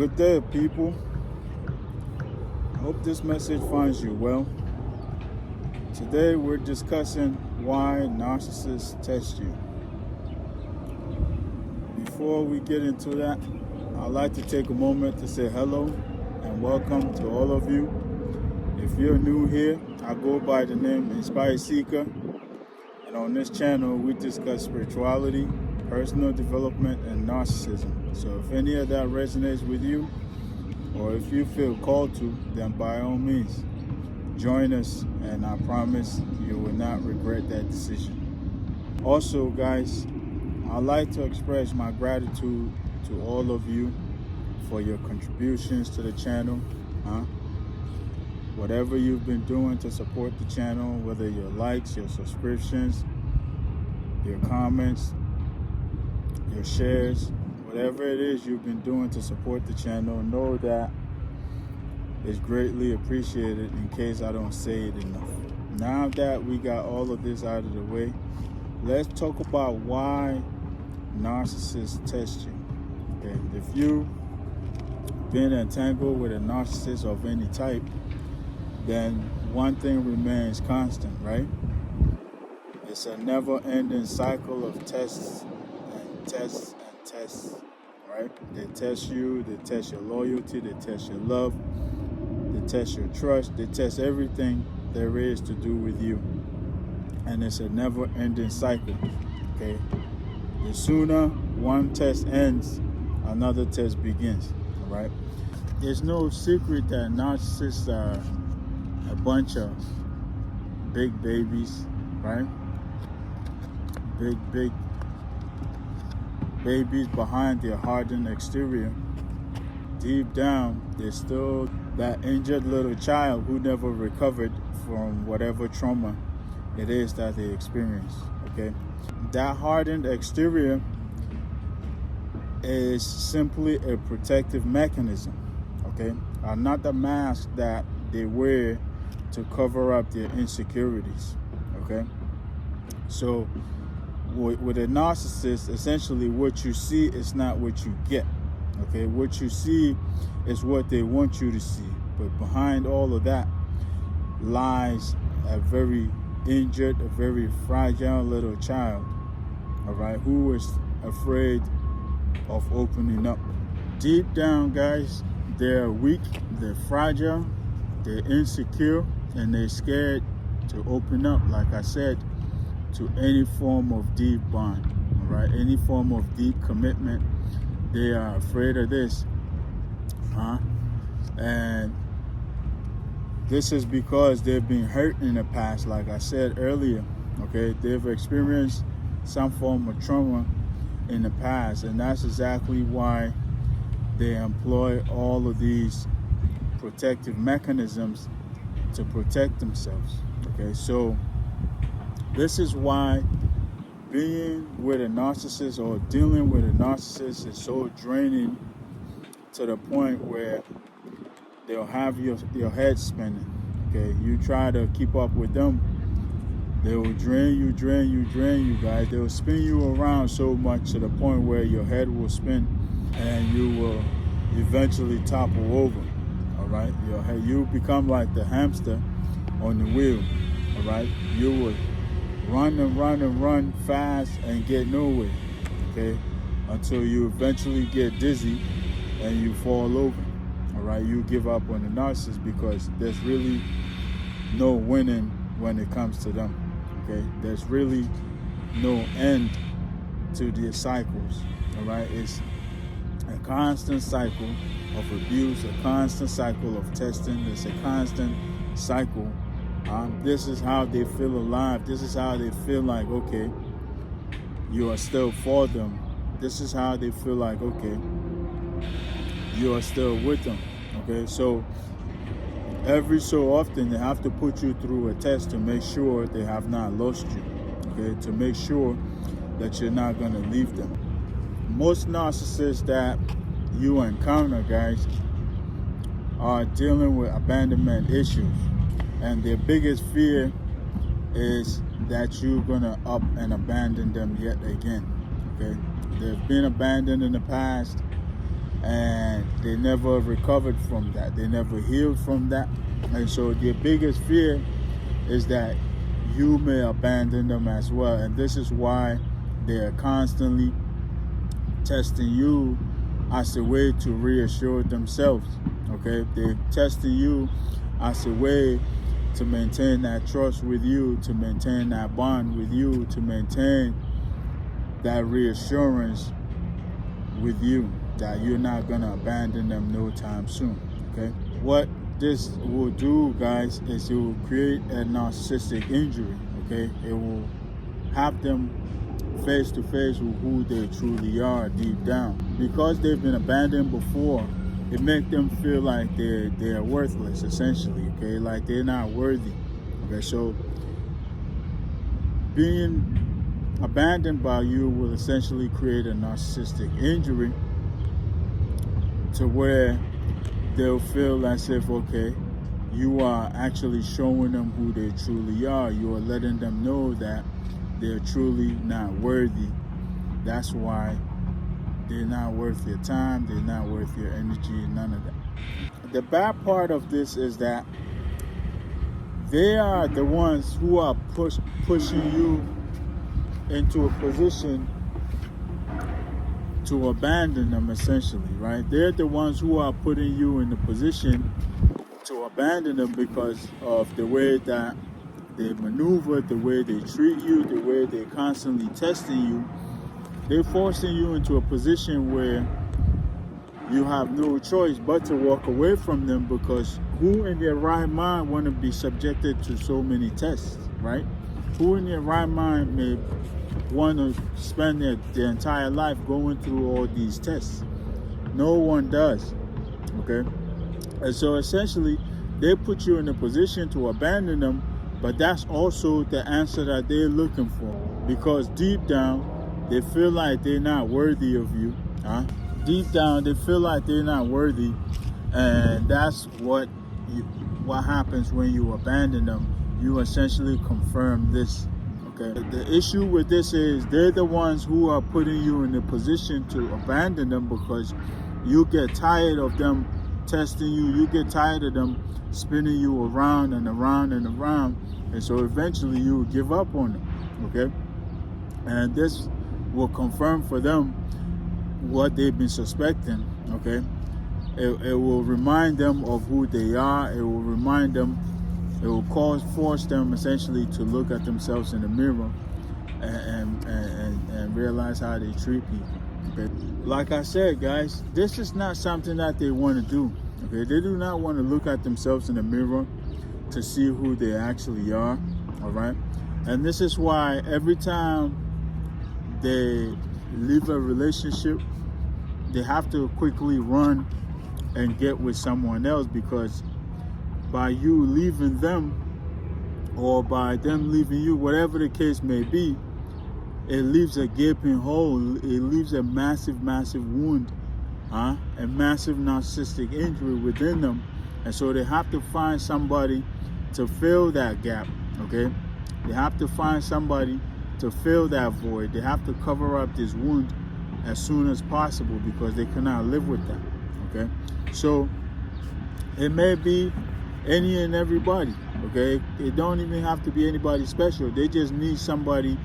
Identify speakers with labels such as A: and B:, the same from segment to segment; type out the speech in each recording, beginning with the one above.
A: Good day, people. Hope this message finds you well. Today we're discussing why narcissists test you. Before we get into that, I'd like to take a moment to say hello and welcome to all of you. If you're new here, I go by the name Inspired Seeker, and on this channel we discuss spirituality, personal development, and narcissism. So if any of that resonates with you, or if you feel called to, then by all means, join us, and I promise you will not regret that decision. Also, guys, I'd like to express my gratitude to all of you for your contributions to the channel. Whatever you've been doing to support the channel, whether your likes, your subscriptions, your comments, your shares, whatever it is you've been doing to support the channel, know that it's greatly appreciated in case I don't say it enough. Now that we got all of this out of the way, let's talk about why narcissists test you. Okay, if you've been entangled with a narcissist of any type, then one thing remains constant, right? It's a never-ending cycle of tests and tests and tests, right? They test you, they test your loyalty, they test your love, they test your trust, they test everything there is to do with you. And it's a never-ending cycle, okay? The sooner one test ends, another test begins, all right? There's no secret that narcissists are a bunch of big babies, right? Big babies behind their hardened exterior. Deep down, they're still that injured little child who never recovered from whatever trauma it is that they experienced, okay? That hardened exterior is simply a protective mechanism, okay? Another mask that they wear to cover up their insecurities, okay? So with a narcissist, essentially what you see is not what you get, okay? What you see is what they want you to see, but behind all of that lies a very injured, a very fragile little child, all right, who is afraid of opening up. Deep down, guys, they're weak, they're fragile, they're insecure, and they're scared to open up, like I said, to any form of deep bond, all right? Any form of deep commitment. They are afraid of this, and this is because they've been hurt in the past, like I said earlier, okay? They've experienced some form of trauma in the past, and that's exactly why they employ all of these protective mechanisms to protect themselves, okay? So this is why being with a narcissist or dealing with a narcissist is so draining, to the point where they'll have your head spinning, okay? You try to keep up with them, they will drain you, guys. They'll spin you around so much to the point where your head will spin and you will eventually topple over, all right? You become like the hamster on the wheel, all right? You will run fast and get nowhere, okay? Until you eventually get dizzy and you fall over, all right? You give up on the narcissist because there's really no winning when it comes to them, okay? There's really no end to their cycles, all right? It's a constant cycle of abuse, a constant cycle of testing. It's a constant cycle. This is how they feel alive. This is how they feel like, okay, you are still for them. This is how they feel like, okay, you are still with them, okay? So every so often they have to put you through a test to make sure they have not lost you, okay? To make sure that you're not gonna leave them. Most narcissists that you encounter, guys, are dealing with abandonment issues. And their biggest fear is that you're gonna up and abandon them yet again, okay? They've been abandoned in the past, and they never recovered from that. They never healed from that. And so their biggest fear is that you may abandon them as well. And this is why they are constantly testing you as a way to reassure themselves. Okay, they're testing you as a way to maintain that trust with you, to maintain that bond with you, to maintain that reassurance with you that you're not gonna abandon them no time soon. Okay, what this will do, guys, is it will create a narcissistic injury. Okay, it will have them face to face with who they truly are deep down. Because they've been abandoned before, it makes them feel like they're worthless, essentially. Okay, like they're not worthy. Okay, so being abandoned by you will essentially create a narcissistic injury to where they'll feel as if, okay, you are actually showing them who they truly are. You are letting them know that they're truly not worthy. That's why they're not worth your time, they're not worth your energy, none of that. The bad part of this is that they are the ones who are pushing you into a position to abandon them, essentially, right? They're the ones who are putting you in the position to abandon them because of the way that they maneuver, the way they treat you, the way they're constantly testing you. They're forcing you into a position where you have no choice but to walk away from them, because who in their right mind want to be subjected to so many tests, right? Who in their right mind may want to spend their entire life going through all these tests? No one does, okay? And so essentially, they put you in a position to abandon them, but that's also the answer that they're looking for, because deep down, they feel like they're not worthy of you. Deep down, they feel like they're not worthy, and that's what happens when you abandon them. You essentially confirm this. Okay. The issue with this is they're the ones who are putting you in a position to abandon them, because you get tired of them testing you. You get tired of them spinning you around and around and around, and so eventually you will give up on them. Okay, and this will confirm for them what they've been suspecting. Okay, it will remind them of who they are. It will remind them, it will force them essentially to look at themselves in the mirror and realize how they treat people. Okay, like I said, guys, this is not something that they want to do. Okay, they do not want to look at themselves in the mirror to see who they actually are. All right, and this is why every time they leave a relationship, they have to quickly run and get with someone else, because by you leaving them, or by them leaving you, whatever the case may be, it leaves a gaping hole. It leaves a massive wound, a massive narcissistic injury within them. And so they have to find somebody to fill that gap. Okay, they have to find somebody to fill that void. They have to cover up this wound as soon as possible, because they cannot live with that. Okay, so it may be any and everybody. Okay, it don't even have to be anybody special. They just need somebody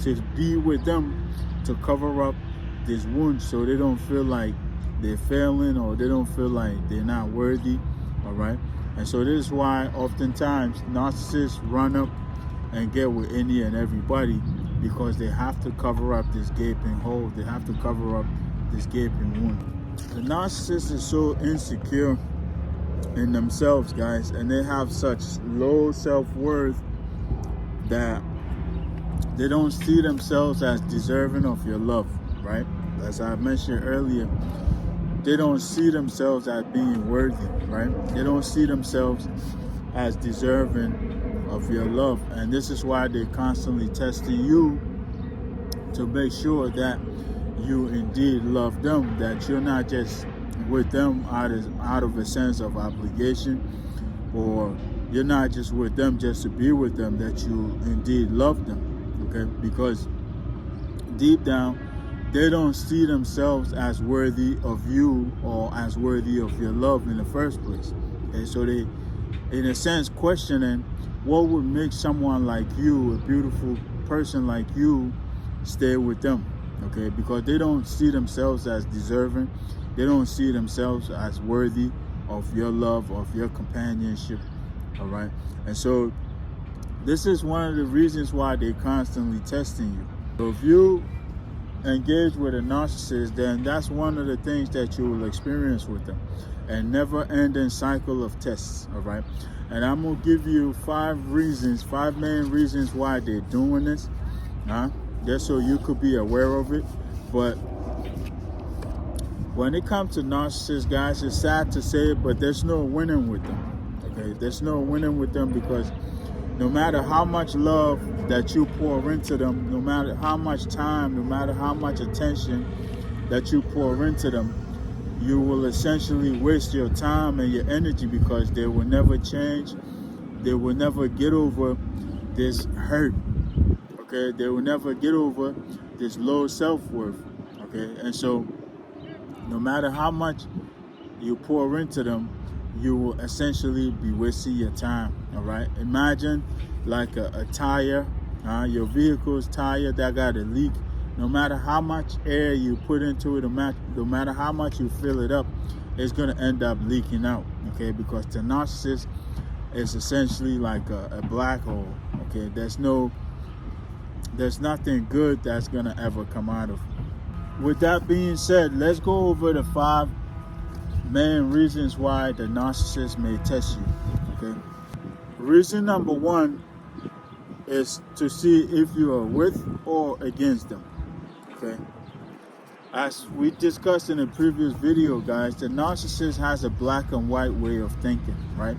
A: to be with them to cover up this wound, so they don't feel like they're failing, or they don't feel like they're not worthy. All right, and so this is why oftentimes narcissists run up and get with any and everybody, because they have to cover up this gaping hole. They have to cover up this gaping wound. The narcissist is so insecure in themselves, guys, and they have such low self-worth that they don't see themselves as deserving of your love, right? As I mentioned earlier, they don't see themselves as being worthy, right? They don't see themselves as deserving of your love, and this is why they're constantly testing you to make sure that you indeed love them, that you're not just with them out of a sense of obligation, or you're not just with them just to be with them, that you indeed love them. Okay, because deep down they don't see themselves as worthy of you or as worthy of your love in the first place. Okay, so they, in a sense, questioning what would make someone like you, a beautiful person like you, stay with them. Okay, because they don't see themselves as deserving. They don't see themselves as worthy of your love, of your companionship. All right, and so this is one of the reasons why they're constantly testing you. So if you engage with a narcissist, then that's one of the things that you will experience with them, a never-ending cycle of tests. All right, and I'm gonna give you 5 main reasons why they're doing this, just so you could be aware of it. But when it comes to narcissists, guys, it's sad to say it, but there's no winning with them. Okay, there's no winning with them, because no matter how much love that you pour into them, no matter how much time, no matter how much attention that you pour into them, you will essentially waste your time and your energy, because they will never change. They will never get over this hurt. Okay, they will never get over this low self-worth. Okay, and so no matter how much you pour into them, you will essentially be wasting your time. All right, imagine like a tire, your vehicle's tire that got a leak. No matter how much air you put into it, no matter how much you fill it up, it's going to end up leaking out. Okay, because the narcissist is essentially like a black hole. Okay, there's nothing good that's going to ever come out of it. With that being said, let's go over the 5 main reasons why the narcissist may test you. Okay, reason number 1 is to see if you are with or against them. Okay, as we discussed in a previous video, guys, the narcissist has a black and white way of thinking, right?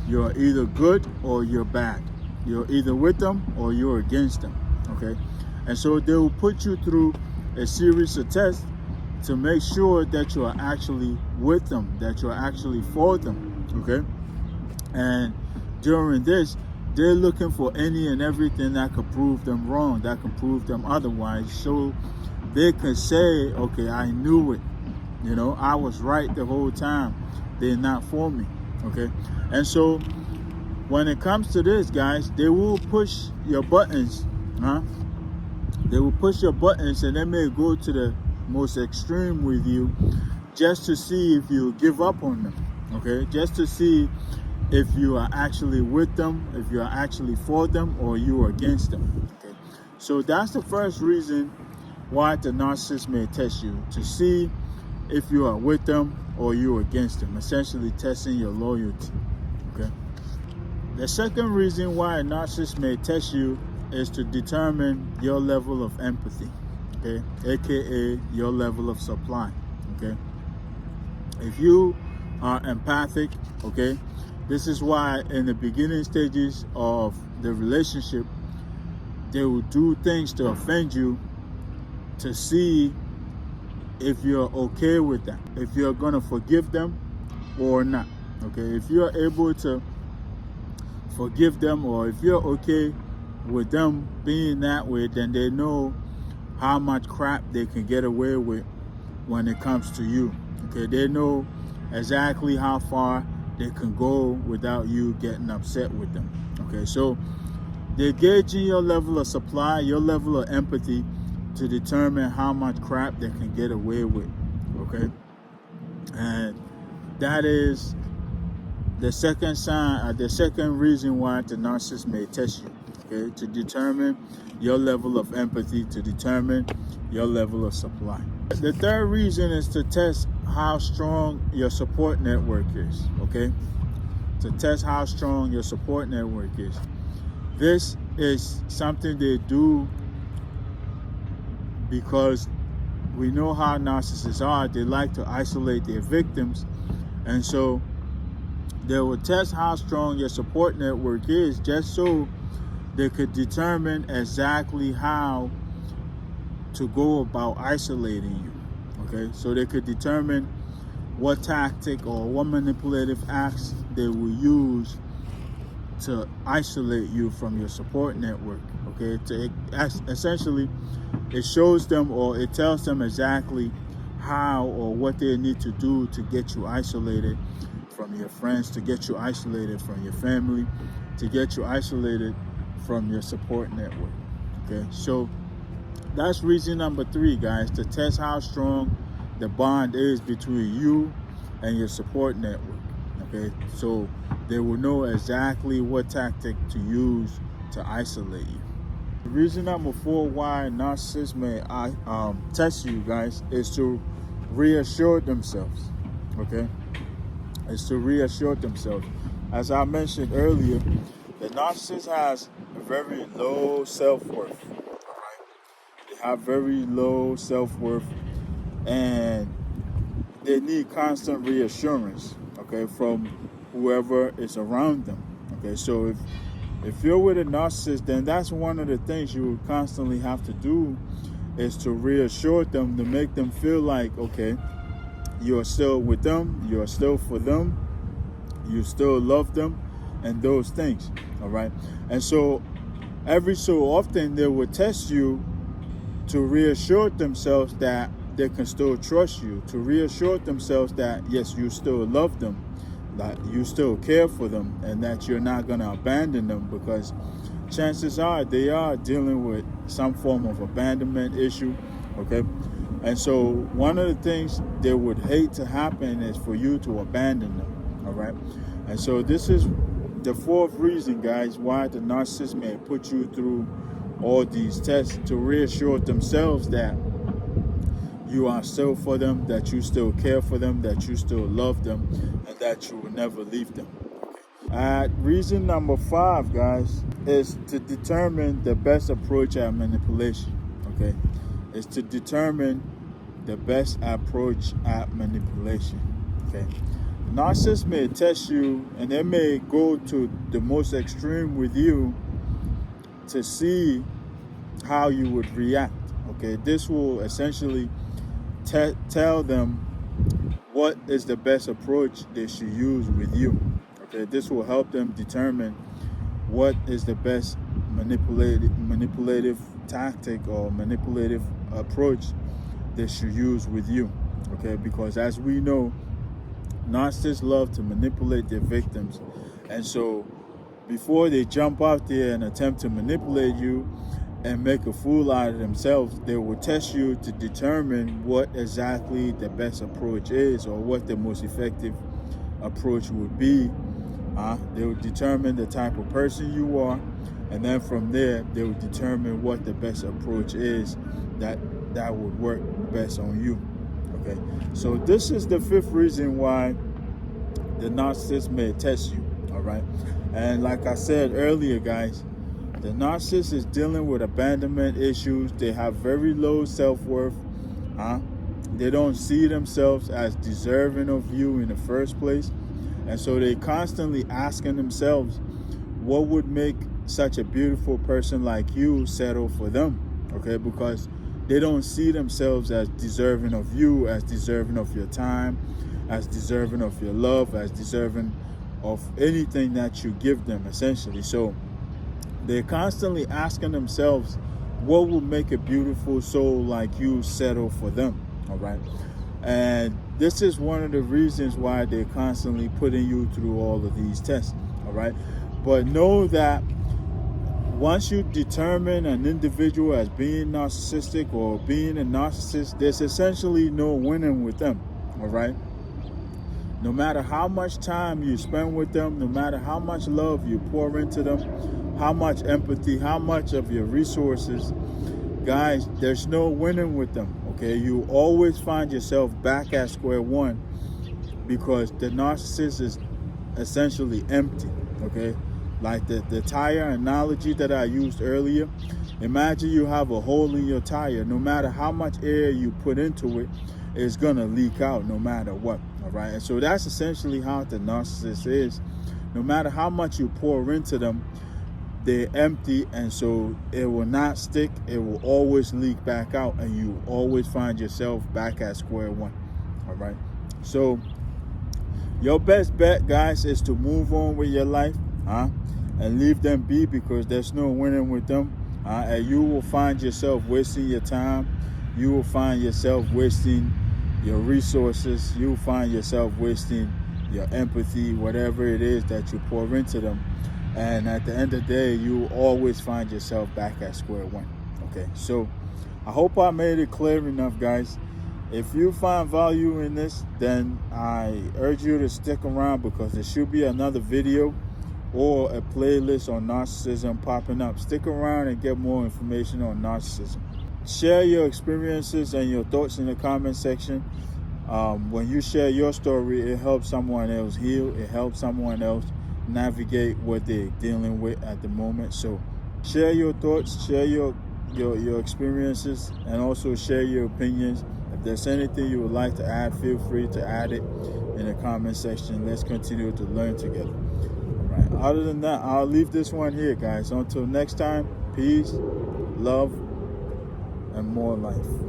A: You're either good or you're bad. You're either with them or you're against them. Okay, and so they will put you through a series of tests to make sure that you are actually with them, that you're actually for them. Okay, and during this, they're looking for any and everything that could prove them wrong, that could prove them otherwise, so they can say, okay, I knew it, I was right the whole time, they're not for me. Okay, and so when it comes to this, guys, they will push your buttons. They will push your buttons, and they may go to the most extreme with you just to see if you give up on them. Okay, just to see if you are actually with them, if you are actually for them, or you are against them. Okay, so that's the first reason why the narcissist may test you, to see if you are with them or you are against them, essentially testing your loyalty. Okay, the second reason why a narcissist may test you is to determine your level of empathy. Okay, aka your level of supply. Okay, if you are empathic, okay, this is why in the beginning stages of the relationship, they will do things to offend you to see if you're okay with that, if you're gonna forgive them or not. Okay, if you're able to forgive them, or if you're okay with them being that way, then they know how much crap they can get away with when it comes to you. Okay, they know exactly how far they can go without you getting upset with them. Okay, so they're gauging your level of supply, your level of empathy, to determine how much crap they can get away with. Okay, and that is the second sign, the second reason why the narcissist may test you. Okay, to determine your level of empathy, to determine your level of supply. The third reason is to test how strong your support network is. Okay, to test how strong your support network is. This is something they do because we know how narcissists are. They like to isolate their victims, and so they will test how strong your support network is, just so they could determine exactly how to go about isolating you. Okay, so they could determine what tactic or what manipulative acts they will use to isolate you from your support network. Okay, essentially, it shows them, or it tells them exactly how or what they need to do to get you isolated from your friends, to get you isolated from your family, to get you isolated from your support network. Okay, so that's reason number 3, guys, to test how strong the bond is between you and your support network. Okay, so they will know exactly what tactic to use to isolate you. Reason number 4 why narcissists may test you, guys, is to reassure themselves. Okay, is to reassure themselves. As I mentioned earlier, the narcissist has a very low self-worth. They have very low self-worth, and they need constant reassurance, okay, from whoever is around them. Okay, so if you're with a narcissist, then that's one of the things you will constantly have to do, is to reassure them, to make them feel like, okay, you're still with them, you're still for them, you still love them, and those things. All right, and so every so often they will test you to reassure themselves that they can still trust you, to reassure themselves that yes, you still love them, that you still care for them, and that you're not going to abandon them, because chances are they are dealing with some form of abandonment issue. Okay, and so one of the things they would hate to happen is for you to abandon them. All right, and so this is the 4th reason, guys, why the narcissist may put you through all these tests, to reassure themselves that you are still for them, that you still care for them, that you still love them, and that you will never leave them. Reason number 5, guys, is to determine the best approach at manipulation. Okay, is to determine the best approach at manipulation. Okay, narcissists may test you, and they may go to the most extreme with you to see how you would react. Okay, this will essentially tell them what is the best approach they should use with you. Okay, this will help them determine what is the best manipulative tactic or manipulative approach they should use with you. Okay, because as we know, narcissists love to manipulate their victims, and so before they jump out there and attempt to manipulate you and make a fool out of themselves, they will test you to determine what exactly the best approach is, or what the most effective approach would be. They will determine the type of person you are, and then from there they will determine what the best approach is that would work best on you. Okay, so this is the 5th reason why the narcissist may test you. All right, and like I said earlier, guys, the narcissist is dealing with abandonment issues. They have very low self-worth. They don't see themselves as deserving of you in the first place. And so they constantly asking themselves, what would make such a beautiful person like you settle for them? Okay, because they don't see themselves as deserving of you, as deserving of your time, as deserving of your love, as deserving of anything that you give them, essentially. So they're constantly asking themselves, what will make a beautiful soul like you settle for them? All right, and this is one of the reasons why they're constantly putting you through all of these tests. All right, but know that once you determine an individual as being narcissistic or being a narcissist, there's essentially no winning with them. All right, no matter how much time you spend with them, no matter how much love you pour into them, how much empathy, how much of your resources, guys, there's no winning with them. Okay, you always find yourself back at square one, because the narcissist is essentially empty. Okay, like the tire analogy that I used earlier. Imagine you have a hole in your tire. No matter how much air you put into it, it's gonna leak out no matter what. All right, and so that's essentially how the narcissist is. No matter how much you pour into them, they're empty, and so it will not stick. It will always leak back out, and you always find yourself back at square one. All right, so your best bet, guys, is to move on with your life, and leave them be, because there's no winning with them. And you will find yourself wasting your time. You will find yourself wasting your resources. You will find yourself wasting your empathy, whatever it is that you pour into them. And at the end of the day, you will always find yourself back at square one. Okay, so I hope I made it clear enough, guys. If you find value in this, then I urge you to stick around, because there should be another video or a playlist on narcissism popping up. Stick around and get more information on narcissism. Share your experiences and your thoughts in the comment section. When you share your story, it helps someone else heal. It helps someone else navigate what they're dealing with at the moment. So share your thoughts, share your experiences, and also share your opinions. If there's anything you would like to add, feel free to add it in the comment section. Let's continue to learn together. All right. Other than that, I'll leave this one here, guys. Until next time, peace, love, and more life.